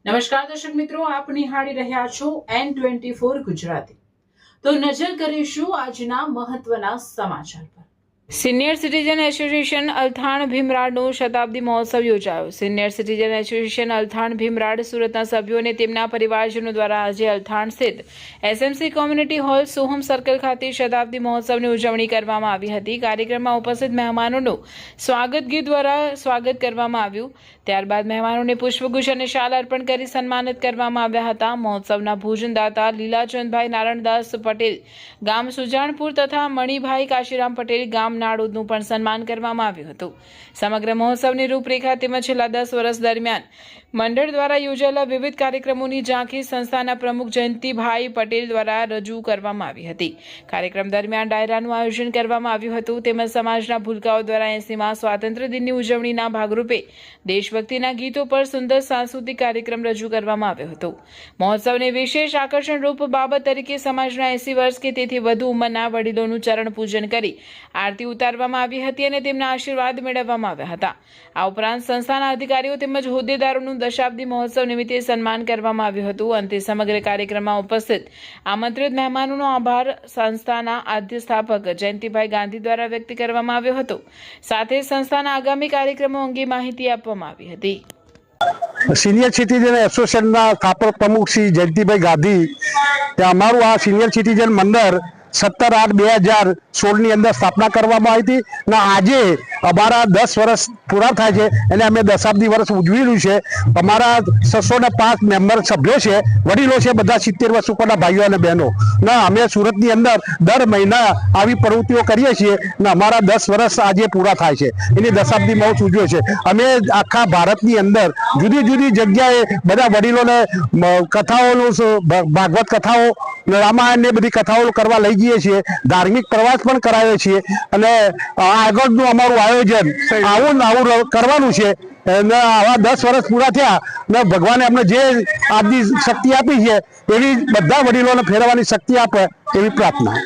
નમસ્કાર દર્શક મિત્રો, આપ નિહાળી રહ્યા છો N24 ગુજરાતી। તો નજર કરીશું આજના મહત્વના સમાચાર પર। સિનિયર સિટીઝન એસોસિએશન અલથાણ ભીમરાડનો શતાબ્દી મહોત્સવ યોજાયો। Senior citizen association Althan Bhimrad સુરતના સભ્યો અને તેમના પરિવારજનો દ્વારા આજે અલથાણ સ્થિત SMC community hall Soham circle ખાતે શતાબ્દી મહોત્સવની ઉજવણી કરવામાં આવી હતી। કાર્યક્રમમાં ઉપસ્થિત મહેમાનોનું સ્વાગત ગીત દ્વારા સ્વાગત કરવામાં આવ્યું। ત્યારબાદ મહેમાનોને પુષ્પગુચ્છ અને શાલ અર્પણ કરી સન્માનિત કરવામાં આવ્યા હતા। મહોત્સવના ભોજનદાતા લીલાચંદભાઈ નારણદાસ પટેલ ગામ સુજાણપુર તથા મણિભાઈ કાશીરામ પટેલ ગામ નાડોદનું પણ સન્માન કરવામાં આવ્યું હતું। સમગ્ર મહોત્સવની રૂપરેખા તેમજ છેલ્લા 10 વર્ષ દરમિયાન મંડળ દ્વારા યોજાયેલા વિવિધ કાર્યક્રમોની ઝાંખી સંસ્થાના પ્રમુખ જયંતિભાઈ પટેલ દ્વારા રજૂ કરવામાં આવી હતી। કાર્યક્રમ દરમિયાન ડાયરાનું આયોજન કરવામાં આવ્યું હતું તેમજ સમાજના ભૂલકાઓ દ્વારા 80મા સ્વાતંત્ર્ય દિનની ઉજવણીના ભાગરૂપે દેશભક્તિના ગીતો પર સુંદર સાંસ્કૃતિક કાર્યક્રમ રજૂ કરવામાં આવ્યો હતો। મહોત્સવને વિશેષ આકર્ષણ રૂપ બાબત તરીકે સમાજના 80 વર્ષ કે તેથી વધુ ઉંમરના વડીલોનું ચરણ પૂજન કરી આરતી ઉતારવામાં આવી હતી અને તેમના આશીર્વાદ મેળવવામાં આવ્યા હતા। આ ઉપરાંત સંસ્થાના અધિકારીઓ તેમજ હોદ્દેદારોનું દશાબ્દી મહોત્સવ નિમિત્તે સન્માન કરવામાં આવ્યું હતું। અંતે સમગ્ર કાર્યક્રમમાં ઉપસ્થિત આમંત્રિત મહેમાનોનો આભાર સંસ્થાના આદ્ય સ્થાપક જયંતિભાઈ ગાંધી દ્વારા વ્યક્ત કરવામાં આવ્યો હતો। સાથે સંસ્થાના આગામી કાર્યક્રમો અંગે માહિતી આપવામાં આવી હતી। સિનિયર સિટીઝન એસોસિએશનના સ્થાપક પ્રમુખ શ્રી જયંતિભાઈ ગાંધી અમારું આ સિનિયર સિટીઝન મંડળ 17/8/2016 ની અંદર સ્થાપના કરવામાં આવી હતી અને આજે અમારા 10 વર્ષ પૂરા થાય છે અને અમે દશાબ્દી વર્ષ ઉજવેલું છે। અમારા 605 મેમ્બર સભ્યો છે, વડીલો છે, બધા 70 વર્ષ ઉપરના ભાઈઓ અને બહેનો ને અમે સુરતની અંદર દર મહિના આવી પ્રવૃત્તિઓ કરીએ છીએ અને અમારા 10 વર્ષ આજે પૂરા થાય છે એની દશાબ્દી મહોત્સવ ઉજવ્યો છે। અમે આખા ભારતની અંદર જુદી જુદી જગ્યાએ બધા વડીલોને કથાઓનું ભાગવત કથાઓ રામાયણ ને બધી કથાઓ કરવા લઈ જઈએ છીએ। ધાર્મિક પ્રવાસ પણ કરાવીએ છીએ અને આગળનું અમારું આયોજન આવું કરવાનું છે અને આવા 10 વર્ષ પૂરા થયા ને ભગવાને અમને જે આજની શક્તિ આપી છે એવી બધા વડીલોને ફેરવવાની શક્તિ આપે એવી પ્રાર્થના।